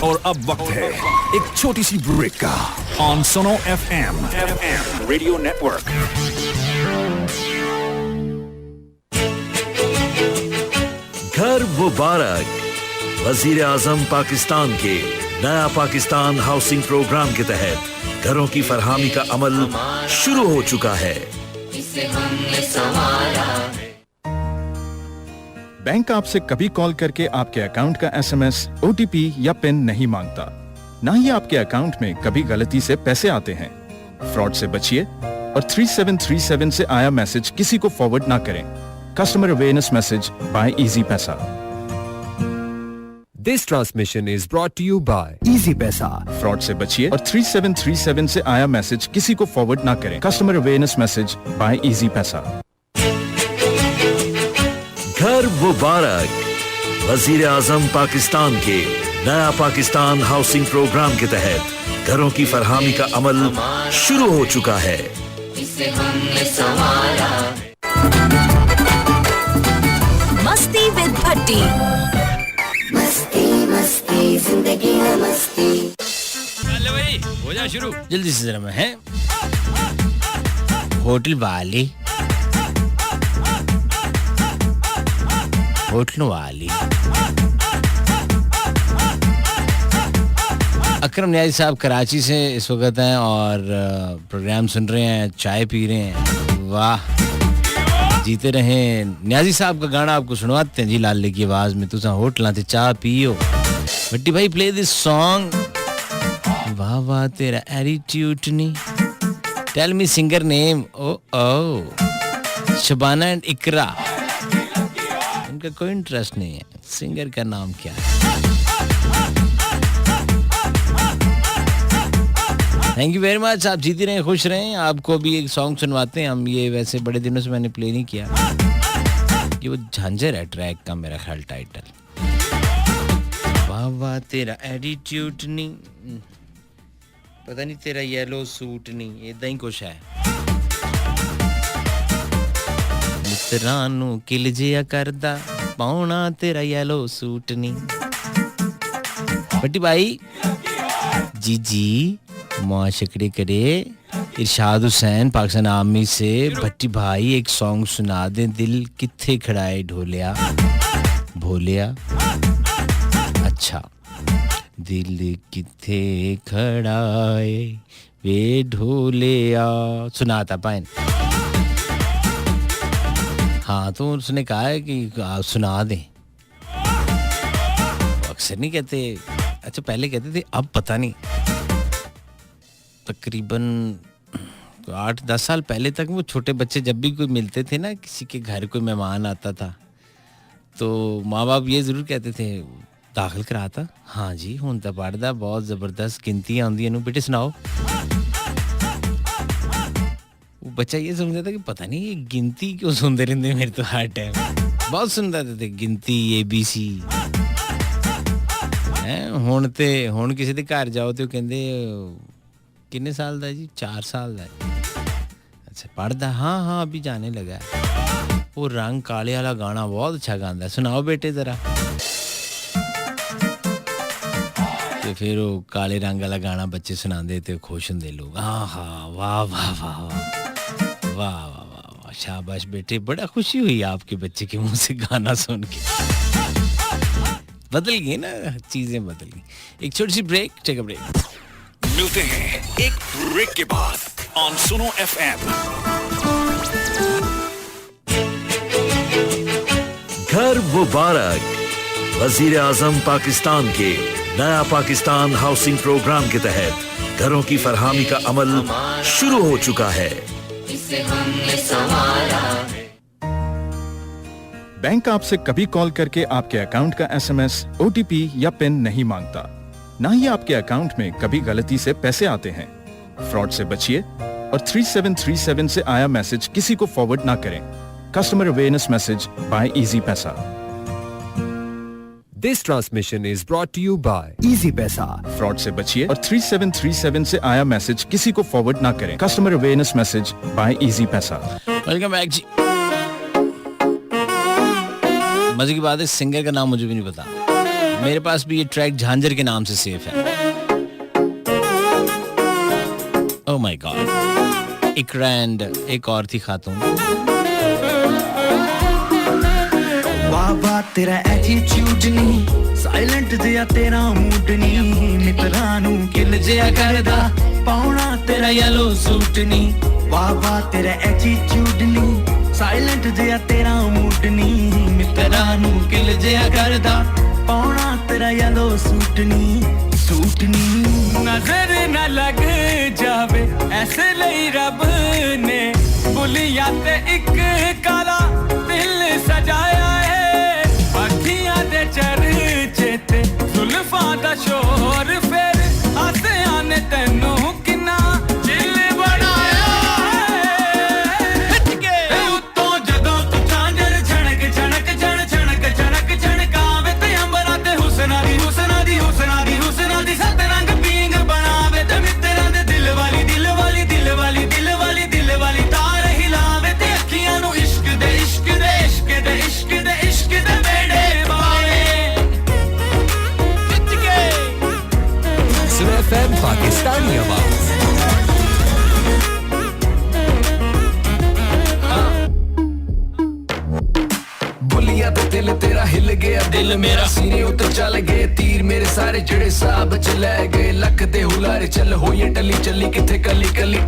और अब वक्त है एक छोटी सी ब्रेक का on Suno FM radio network. घर मुबारक। वजीर आजम पाकिस्तान के नया पाकिस्तान हाउसिंग प्रोग्राम के तहत घरों की फरहमी का अमल शुरू हो चुका है। इसे हमने संवारा। बैंक आपसे कभी कॉल करके आपके अकाउंट का एसएमएस, ओटीपी या पिन नहीं मांगता। ना ही आपके अकाउंट में कभी गलती से पैसे आते हैं। फ्रॉड से बचिए और 3737 से आया मैसेज किसी को फॉरवर्ड ना करें। Customer awareness message bye easy पैसा। This transmission is brought to you by Easy Paisa. Fraud से बचिए और 3737 से आया मैसेज किसी को फॉरवर्ड ना करें। Customer awareness message bye easy पैसा। घर मुबारक। वजीर आजम पाकिस्तान के नया पाकिस्तान हाउसिंग प्रोग्राम के तहत घरों की फरहमी का अमल शुरू हो चुका है। इसे हमने संवारा। मस्ती विद भट्टी। मस्ती मस्ती जिंदगी है मस्ती। चलो भाई हो जा शुरू जल्दी से जरा। मैं है होटल वाली अकरम न्याजी साहब कराची से इस वक्त हैं और प्रोग्राम सुन रहे हैं, चाय पी रहे हैं। वाह जीते रहें। न्याजी साहब का गाना आपको सुनवाते हैं जी लाले की आवाज में। तुसा होटल ते चाह पियो। भट्टी भाई प्ले दिस सॉन्ग। वाह वाह तेरा एटीट्यूड नहीं। Tell me singer name. ओ शबाना एंड इकरा। उनका कोई इंटरेस्ट नहीं है। सिंगर का नाम क्या है? Thank you very much. आप जीती रहें, खुश रहें। आपको भी एक सॉन्ग सुनवाते हैं हम। ये वैसे बड़े दिनों से मैंने प्ले नहीं किया। ये वो झांझर है ट्रैक का मेरा ख्याल टाइटल। वाह वाह तेरा एटीट्यूड नहीं, पता नहीं तेरा येलो सूट नहीं, इदा ही कुछ है। मित्रां नूं किल जिया करदा पाउणा तेरा येलो सूट नहीं। भट्टी भाई जी जी मुआशकड़े करे। इरशाद हुसैन पाकिस्तान आर्मी से। भट्टी भाई एक सॉन्ग सुना दें। दिल कित्थे खड़ाए ढोलिया भोलिया। अच्छा दिल कित्थे खड़ाए वे ढोलिया सुनाता पाइन। हाँ तो उसने कहा है कि आप सुना दें। अक्सर नहीं कहते। अच्छा पहले कहते थे, अब पता नहीं। तकरीबन 8-10 साल पहले तक वो छोटे बच्चे जब भी कोई मिलते थे ना, किसी के घर कोई मेहमान आता था, तो माँ बाप ये ज़रूर कहते थे दाखिल कराता। हाँ जी हुण तो पढ़दा, बहुत ज़बरदस्त गिनतियाँ आउंदियां नूं, बेटे सुनाओ। वो बच्चा ये समझता था कि पता नहीं ये गिनती क्यों सुनते रहते मेरे तो हर टाइम। बहुत सुनते थे गिनती ABC। हुण किसी के घर जाओ तो कहते किन्ने साल दा जी? 4 साल दा। अच्छा पढ़दा? हाँ अभी जाने लगा है। वो रंग काले वाला गाना बहुत अच्छा गांदा है, सुनाओ बेटे जरा। तो फिर वो काले रंग वाला गाना बच्चे सुनाते थे, खुश होंगे लोग। हाँ वाह वाह वाह वाह वाह वाह वाह, शाबाश बेटे, बड़ा खुशी हुई आपके बच्चे के मुंह से गाना सुन के। बदल गई ना चीजें, बदल गई। एक छोटी सी ब्रेक, टेक अ ब्रेक। मिलते हैं एक ब्रेक के बाद ऑन सुनो FM। घर मुबारक। वजीर आजम पाकिस्तान के नया पाकिस्तान हाउसिंग प्रोग्राम के तहत घरों की फरहामी का अमल शुरू हो चुका है। इसे हमने संवारा। बैंक आपसे कभी कॉल करके आपके अकाउंट का एसएमएस, ओटीपी या पिन नहीं मांगता। ना ही आपके अकाउंट में कभी गलती से पैसे आते हैं। फ्रॉड से बचिए और 3737 से आया मैसेज किसी को फॉरवर्ड ना करें। Customer awareness message bye easy पैसा। This transmission is brought to you by Easy Paisa. Fraud से बचिए और 3737 से आया मैसेज किसी को फॉरवर्ड ना करें। Customer awareness message bye easy पैसा। वेलकम बैक जी। मजे की बात है, सिंगर का नाम मुझे भी नहीं पता। मेरे पास भी ये ट्रैक झांझर के नाम से सेफ है। Oh my god. Iqra and एक और थी खातून। वाह वाह तेरा एटीट्यूड नहीं, साइलेंट जिया तेरा मूड नहीं, मित्रां नू किल जिया करदा पाउणा तेरा येलो सूट नहीं। वाह वाह तेरा एटीट्यूड नहीं, साइलेंट जिया तेरा मूड नहीं, मित्रां नू किल जिया करदा पाउणा तेरा येलो सूट नहीं। नजर न लग जावे ऐसे लई रब ने बुलिया ते एक काला दिल सजाया है। अखियां दे चरचे ते जुल्फां दा शोर फिर आसियां ने तैनू किन्ना चिल बनाया है। उत्तों जदों तू झांझर झणक झणक झण झणक झणक झणकावे ते अंबरां ते हुस्ना दी हुस्ना दी हुस्ना दी हुस्ना दी सत रंग पींग बनावे ते मित्तरां दे दिल वाली दिल वाली दिल वाली दिल वाली दिल वाली तार हिलावे ते अखियां नू इश्क दे इश्क दे इश्क दे इश्क दे इश्क दे बेड़े बावे। Suno FM पाकिस्तानी आवाज। बुलिया ते दिल तेरा हिल गया, दिल मेरा सीने उते चल गए तीर मेरे सारे जड़े साब च ले गए। लक दे हुलारे चल होई टली चली किथे कली कली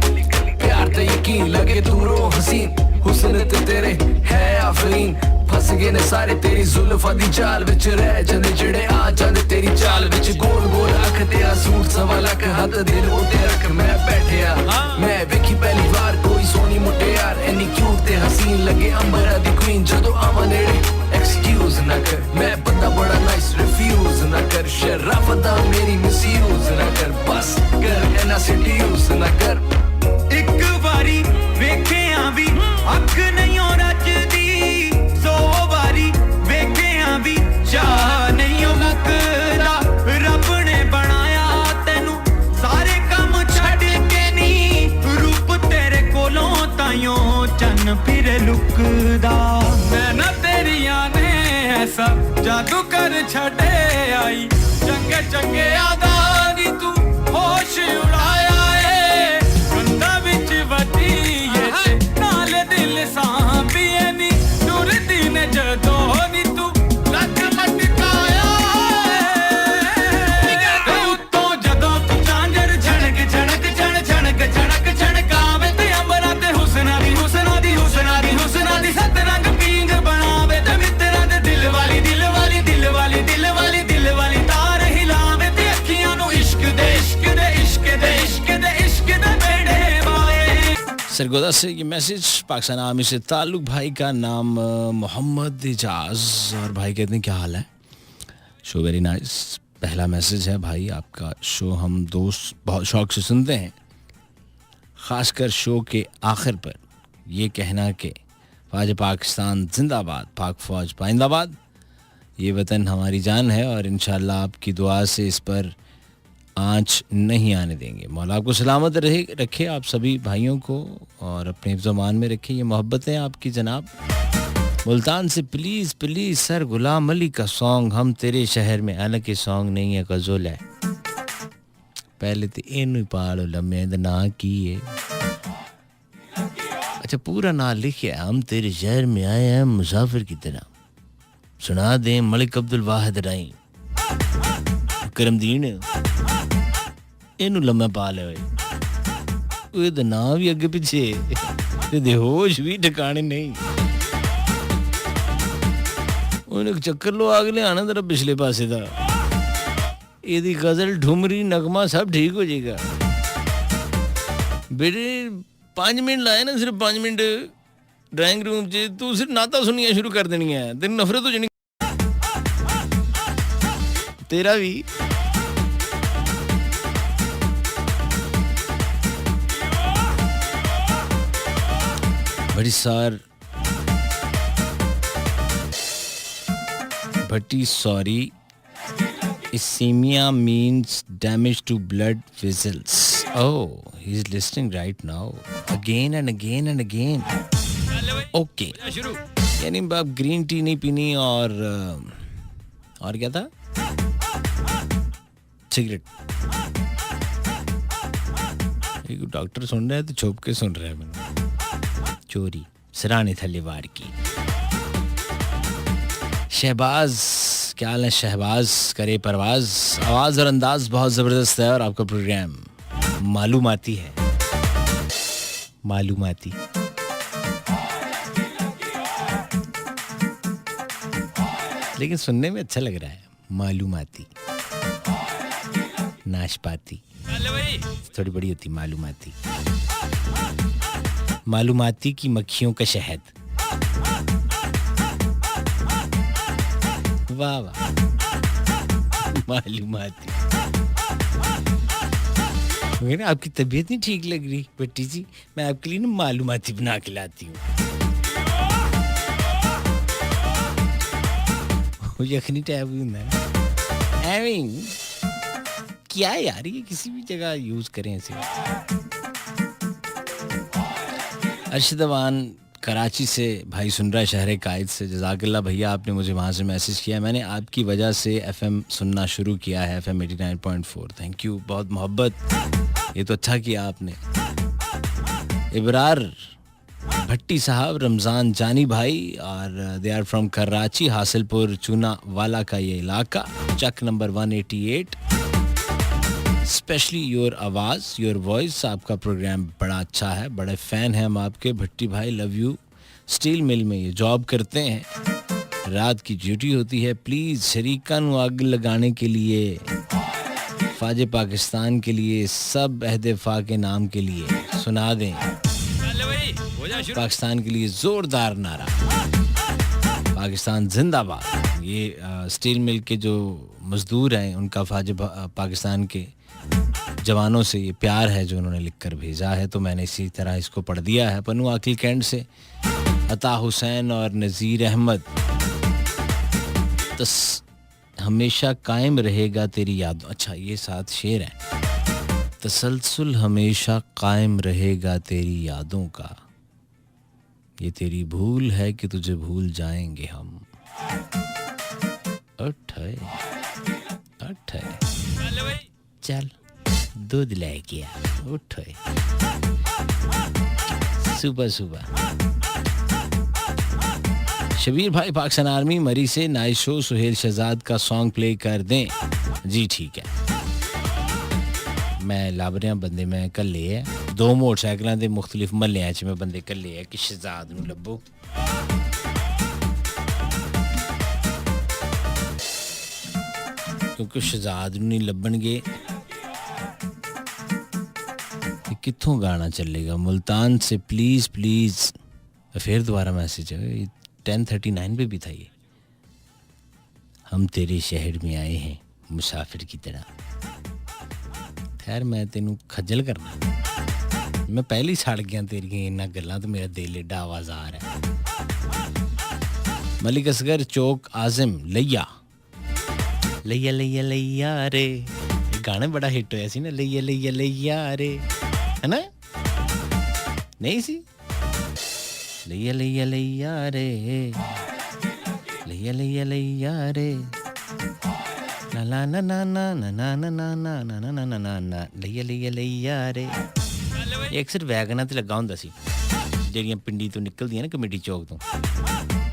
प्यार ते यकीन लगे दूरों हसीन हुस्न ते तेरे है आफरीन। फस गए ने सारे तेरी जुल्फां दी जाल विच रह जांदे जड़े आ जांदे तेरी चाल विच। गोल गोल अख तेरा सूट सवा लख हद दिल उते रख मैं बैठिया। मैं वेखी पहली बार कोई सोनी मुटियार इन्नी क्यूट ते हसीन लगे अंबरा दी क्वीन। जदों आवां नेड़े एक्सक्यूज ना कर, मैं बंदा बड़ा नाइस रिफ्यूज ना कर। शराफत मेरी मिसयूज ना कर, बस कर एना सीड्यूस ना कर। एक बारी वेखिया भी अख नहीं हो रचदी, 100 बारी वेखिया भी चाह नहीं हो मुकदा। रब ने बनाया तेनू सारे काम छड़ के नी, रूप तेरे कोलों ताइयों चन फिर लुकदा। मैं ना तेरिया ने ऐसा जादू कर छड़े आई, चंगे चंगे यादा दी तू होश उड़ाया है। कंधा विच वटी ये ते नाले दिल सांभिए नी, दूर दिन जदों नी तू लक मटकाया है। उत्तों जदों तू झांझर झणक झणक झण झणक झणक झणकावे ते अंबरां ते हुस्ना दी हुस्ना दी हुस्ना दी हुस्ना दी सत रंग पींग बनावे ते मित्तरां दे दिल वाली दिल वाली दिल वाली दिल वाली दिल वाली तार हिलावे ते अखियां नू इश्क दे इश्क दे इश्क दे इश्क दे इश्क दे बेड़े बाए। सरगोदा से ये मैसेज पाकिस्तान आर्मी से ताल्लुक भाई का नाम मोहम्मद इजाज। और भाई कहते हैं क्या हाल है, शो वेरी नाइस। पहला मैसेज है भाई, आपका शो हम दोस्त बहुत शौक से सुनते हैं, ख़ासकर शो के आखिर पर ये कहना कि फ़ौज पाकिस्तान जिंदाबाद, पाक फ़ौज पाइंदाबाद। ये वतन हमारी जान है और इंशाल्लाह आपकी दुआ से इस पर आँच नहीं आने देंगे। मौला आपको सलामत रखे आप सभी भाइयों को और अपने हिफ्ज़-ओ-मान में रखे। ये मोहब्बतें आपकी जनाब। मुल्तान से please please sir Ghulam Ali का सॉन्ग हम तेरे शहर में, हालांकि सॉन्ग नहीं है, गज़ल है। पहले तो इनू पालो लम्हे ना की है। अच्छा पूरा ना लिखे, हम तेरे शहर में आए हैं मुसाफिर की तरह। सुना दें मलिक अब्दुल वाहिद राई करमदीन इनू लम्हा पा ले ओए तो ना भी अगे पीछे ते होश भी ठिकाने नहीं। उन्हें चक्कर लो अगले आना तेरा पिछले पासे दा। यदि गजल ठुमरी नगमा सब ठीक हो जाएगा बेटे 5 मिनट लाए ना सिर्फ 5 मिनट ड्राइंग रूम च तू सिर्फ नाता सुनिया शुरू कर देनी है तेरी नफरत हो जानी तेरा भी बड़ी सार Bhatti sorry ischemia means damage to blood vessels. Oh, he's listening right now. Again and again and again. Okay. यानी आप ग्रीन टी नहीं पीनी और क्या था सिगरेट एक डॉक्टर सुन रहा है तो छुप के सुन रहा है मैंने चोरी सराने थल्ले वार की शहबाज क्या हाल है शहबाज करे परवाज आवाज और अंदाज बहुत जबरदस्त है और आपका प्रोग्राम मालूमाती है मालूमाती लेकिन सुनने में अच्छा लग रहा है मालूमाती नाशपाती थोड़ी बड़ी होती मालूमाती मालूमाती की मक्खियों का शहद वाह वाह मालूमाती आपकी तबीयत नहीं ठीक लग रही बट्टी जी मैं आपके लिए ना मालूमाती बना के लाती हूँ यखनी टाइप क्या यार ये किसी भी जगह यूज करें ऐसे अर्शदवान कराची से भाई सुन रहा है शहर कायद से जज़ाकल्लाह भैया आपने मुझे वहाँ से मैसेज किया मैंने आपकी वजह से एफएम सुनना शुरू किया है एफएम 89.4 थैंक यू बहुत मोहब्बत ये तो अच्छा किया आपने इबरार भट्टी साहब रमज़ान जानी भाई और they are from Karachi Hasilpur Chuna Wala का ये इलाका चक नंबर 188 स्पेशली योर आवाज़ योर वॉइस आपका प्रोग्राम बड़ा अच्छा है बड़े फ़ैन हैं हम आपके भट्टी भाई लव यू स्टील मिल में ये जॉब करते हैं रात की ड्यूटी होती है प्लीज़ शरीका नु आग लगाने के लिए फ़ाजे पाकिस्तान के लिए सब अहद-ए-फ़ा के नाम के लिए सुना दें पाकिस्तान के लिए ज़ोरदार नारा पाकिस्तान जिंदाबाद ये स्टील मिल के जो मज़दूर हैं उनका फ़ाजे पाकिस्तान के जवानों से ये प्यार है जो उन्होंने लिखकर भेजा है तो मैंने इसी तरह इसको पढ़ दिया है पन्नू आकिल कैंट से अता हुसैन और नज़ीर अहमद हमेशा कायम रहेगा तेरी यादों अच्छा ये साथ शेर है तसलसल हमेशा कायम रहेगा तेरी यादों का ये तेरी भूल है कि तुझे भूल जाएंगे हम अठ चल दूध लेके आ उठो सुबह सुबह शबीर भाई पाकिस्तान आर्मी मरी से नाइस शो सुहेल शहजाद का सॉन्ग प्ले कर दें जी ठीक है मैं लाबरिया बंदे मैं कल्ले है 2 मोटरसाइकिलों के मुख्तलिफ महल्लियां च मैं बंदे कल्ले है कि शहजाद नूं लभो क्योंकि शहजाद नूं नहीं लभणगे कित्थों गाना चलेगा मुल्तान से प्लीज प्लीज फिर दोबारा मैसेज है 10:39 पे भी था ये हम तेरे शहर में आए हैं मुसाफिर की तरह खैर मैं तेनू खज्जल करना मैं पहले ही सड़ गया तेरियां इन्ना गल्लां तो मेरा दिल एडा आवाज़ार है मलिक असगर चौक आज़म लैया लैया लैया लैया रे गाना बड़ा हिट होया सी ना लैया लैया लैया रे है ना नहीं सी लैया लैया लैया रे लैया लैया लैया रे ना ना ना ना ना ना ना ना ना ना ना ना ना ना ना लैया लैया लैया रे अक्सर वैगनां ते लगा हुंदा सी ਜਿਹੜੀਆਂ ਪਿੰਡੀ ਤੋਂ ਨਿਕਲਦੀਆਂ ਨਾ ਕਮੇਟੀ ਚੌਕ ਤੋਂ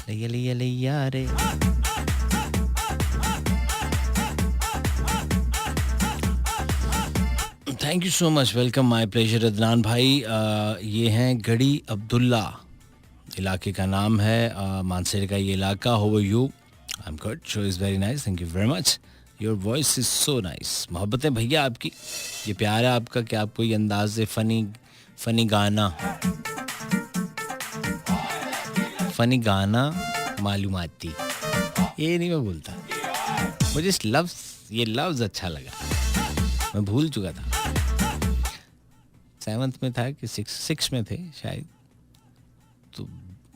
ਲਈਆ ਲਈਆ ਲਈਆ ਰੇ thank you so much welcome my pleasure Adnan भाई ये हैं गड़ी अब्दुल्ला इलाके का नाम है मानसर का ये इलाका हो you I am good show is very nice thank you very much your voice is so nice. मोहब्बत है भैया आपकी, ये प्यार है आपका कि आपको ये अंदाज से फनी गाना मालूमाती, ये नहीं मैं बोलता, मुझे ये लफ्ज अच्छा लगा, मैं भूल चुका था। 7th में था कि 6 में थे शायद, तो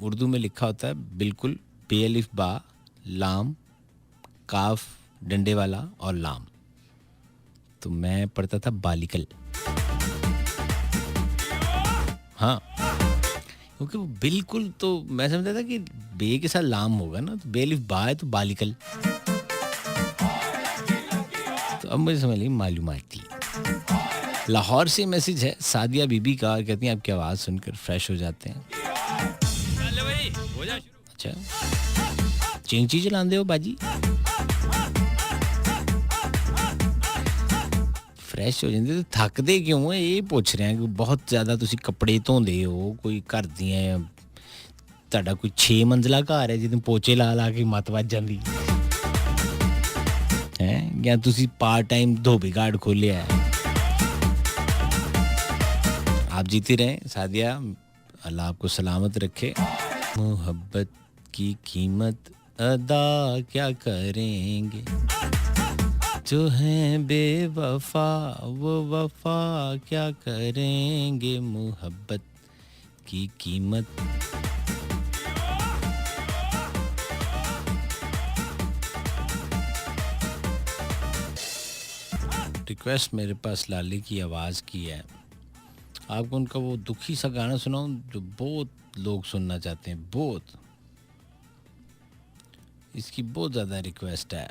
उर्दू में लिखा होता है बिल्कुल बेअलिफ बा लाम काफ डंडे वाला और लाम, तो मैं पढ़ता था बालिकल। हाँ, क्योंकि वो बिल्कुल, तो मैं समझता था कि बे के साथ लाम होगा ना, तो बेअलिफ बा है तो बालिकल, तो अब मुझे समझ ली मालूमाती। लाहौर से मैसेज है सादिया बीबी का, कहती हैं आपकी आवाज़ सुनकर फ्रेश हो जाते हैं। अच्छा, चेंची चलाते हो बाजी, फ्रेश हो जाते, तो थकते क्यों है ये पूछ रहे हैं कि बहुत ज़्यादा तुसी कपड़े धोंदे हो, कोई घर दियां ਤੁਹਾਡਾ कोई 6 मंजिला घर है जिदे पोचे ला के मत ਵੱਜ ਜਾਂਦੀ है, या तुसी पार्ट टाइम धोबी घाट खोलिया है। आप जीते रहें सादिया, अल्लाह आपको सलामत रखे। मोहब्बत की कीमत अदा क्या करेंगे, जो हैं बेवफा वो वफा क्या करेंगे, मोहब्बत की कीमत। रिक्वेस्ट मेरे पास लाली की आवाज़ की है, आपको उनका वो दुखी सा गाना सुनाऊं जो बहुत लोग सुनना चाहते हैं, बहुत, इसकी बहुत ज़्यादा रिक्वेस्ट है,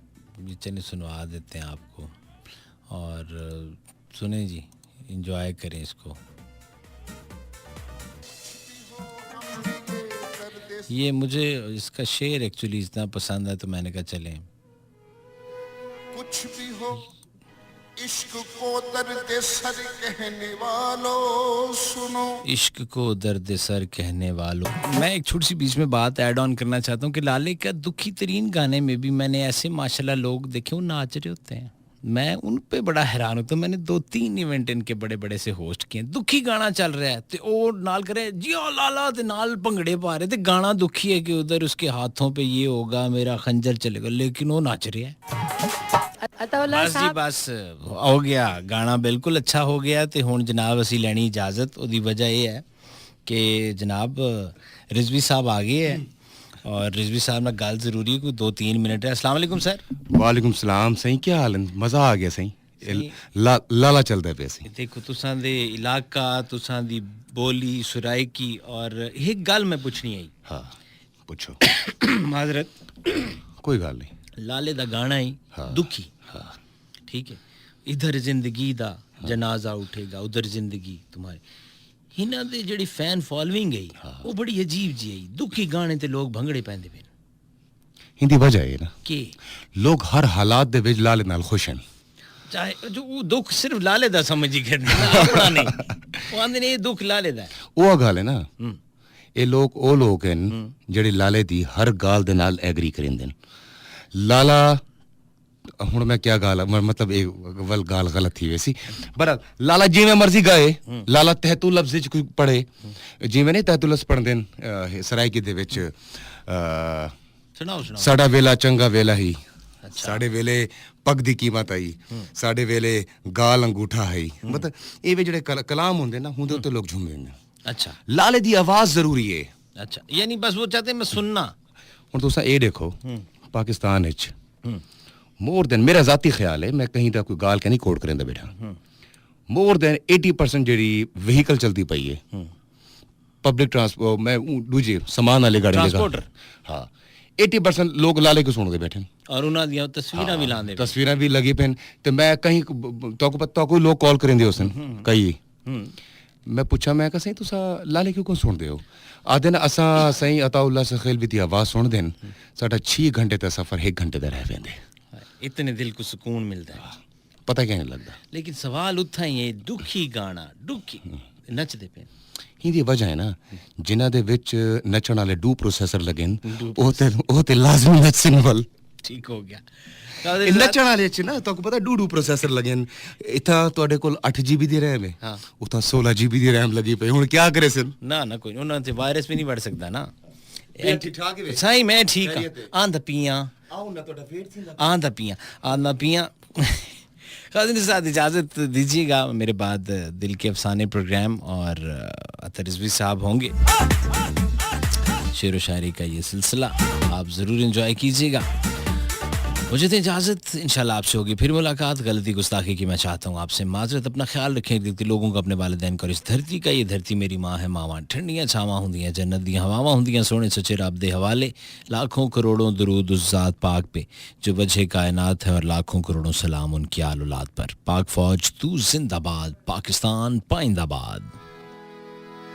चलिए सुनवा देते हैं आपको, और सुने जी, एंजॉय करें इसको। ये मुझे इसका शेर एक्चुअली इतना पसंद है, तो मैंने कहा चलें। कुछ भी हो इश्क को दर्द सर कहने वालों सुनो, इश्क को दर्द सर कहने वालों। मैं एक छोटी सी बीच में बात ऐड ऑन करना चाहता हूँ कि लाले का दुखी तरीन गाने में भी मैंने ऐसे माशाल्लाह लोग देखे वो नाच रहे होते हैं, मैं उन पे बड़ा हैरान होता हूँ। मैंने 2-3 इवेंट इनके बड़े बड़े से होस्ट किए, दुखी गाना चल रहा है तो वो नाल करे जियो लाला ते नाल भंगड़े पा रहे थे, गाना दुखी है कि उधर उसके हाथों पे ये होगा मेरा खंजर चलेगा, लेकिन वो नाच रहे हैं। बस जी बस हो गया, गाना बिल्कुल अच्छा हो गया, तो हुण जनाब असी लैनी इजाजत। उदी वजह यह है कि जनाब रिजवी साहब आ गए हैं, और रिजवी साहब ना गल जरूरी है, कोई 2-3 मिनट है। अस्सलाम वालेकुम सर। वालेकुम सलाम। सही क्या हाल है? मजा आ गया सही, लाला चलता पे सही। देखो तुसां दे इलाका, तुसां दी बोली सुराइकी, और एक गल मैं पूछनी आई। हाँ पूछो। माजरत, कोई गल नहीं। लाले दा गाना ही दुखी, ठीक है, इधर जिंदगी दा जनाजा उठेगा, उधर जिंदगी तुम्हारी, हिना दे जेड़ी फैन फॉलोइंग है वो बड़ी अजीब जी है, दुखी गाने ते लोग भंगड़े पैंदे पे। हिंदी वजह है ना कि लोग हर हालात दे विच लाले नाल खुश हैं, चाहे जो वो दुख सिर्फ लाले दा समझी करना अपना नहीं, वो आंदे ने ये दुख लाले दा वो गल है ना। ये लोग हैं जेड़े लाले दी हर गाल दे नाल एग्री करेंदे। लाला हुण मैं क्या गाल मतलब एक वल गाल गलत थी वैसी, बहरहाल लाला जिवें मर्जी गाए, लाला तहतू लफ्ज़ च कोई पढ़े, जिवें नहीं तहतू लफ्ज़ पढ़दे न सराइकी दे विच साडा वेला चंगा वेला ही, साडे वेले पग दी कीमत आई, साडे वेले गाल अंगूठा है, मतलब ये जेड़े कलाम हुंदे ना हुंदे ते लोग झूमदे न। अच्छा, लाले दी आवाज जरूरी है। अच्छा, यानी बस वो चाहते हैं मैं सुनना। हुण तुसां ए देखो पाकिस्तान विच मोर देन, मेरा जाती ख्याल है, मैं कहीं दा कोई गाल के नहीं कोट करेंदा बेटा, मोर देन 80% जेड़ी व्हीकल चलती पई है पब्लिक ट्रांसपोर्ट, मैं दूजी सामान वाले गाड़ी ट्रांसपोर्टर, हाँ 80% लोग लाले को सुनते बैठे और उन्हां दी तस्वीरां भी लांदे, तस्वीरां भी लगी पेन, तो मैं कहीं तो लोग कॉल करेंदे उसन कई, मैं पूछा मैं कहा सही तुसा लाले क्यों कौन सुनते हो? आधे ना असा सही अताउल्ला से खेल भी आवाज सुन देन, साडा 6 घंटे का सफर 1 घंटे का रह वेंदे, इतने दिल को सुकून मिलता है, पता क्या नहीं लगता। लेकिन सवाल उठा ही है, दुखी गाना दुखी नचदे पे हिंदी वजह है ना जिन्हां दे विच नचण वाले 2 प्रोसेसर लगे ओ ते लाजमी नचन वाल, ठीक हो गया ਨੱਚਣ ਵਾਲੇ ਚ ਨਾ ਤੁਹਾਨੂੰ ਪਤਾ ਡੂਡੂ ਪ੍ਰੋਸੈਸਰ ਲੱਗੇ ਨੇ ਇਥਾ ਤੁਹਾਡੇ ਕੋਲ 8 GB ਦੀ RAM ਹੈ ਹਾਂ ਉਥਾ 16 GB ਦੀ RAM ਲੱਗੀ ਪਈ ਹੁਣ ਕੀ ਕਰੇ ਸਨ ਨਾ ਨਾ ਕੋਈ ਉਹਨਾਂ ਤੇ ਵਾਇਰਸ ਵੀ ਨਹੀਂ ਵੜ ਸਕਦਾ ਨਾ ਠੀਕ ਠਾਕ ਹੈ ਸਹੀ ਮੈਂ ਠੀਕ ਆ ਆਂਦਾ ਪੀਆਂ ਆਉ ਨਾ ਤੁਹਾਡਾ ਫੇਰ ਸੀ आंदा पिया खादिन साथ इजाज़त दीजिएगा मेरे बाद दिल के अफसाने प्रोग्राम और अतर रिजवी साहब होंगे शेर व शायरी का ये सिलसिला आप ज़रूर एंजॉय कीजिएगा मुझे तो इजाज़त इंशाल्लाह आपसे होगी फिर मुलाकात गलती गुस्ताखी की मैं चाहता हूँ आपसे माजरत अपना ख्याल रखें लोगों को अपने वालिदैन को इस धरती का ये धरती मेरी माँ है मावां ठंडियाँ छावां होंदियां जन्नत दी हवावां होंदियां सोने सच्चे रब दे हवाले लाखों करोड़ों दरूद उस ज़ात पाक पे जो वजह कायनात है और लाखों करोड़ों सलाम उनकी आल औलाद पर पाक फौज तू जिंदाबाद पाकिस्तान पाइंदाबाद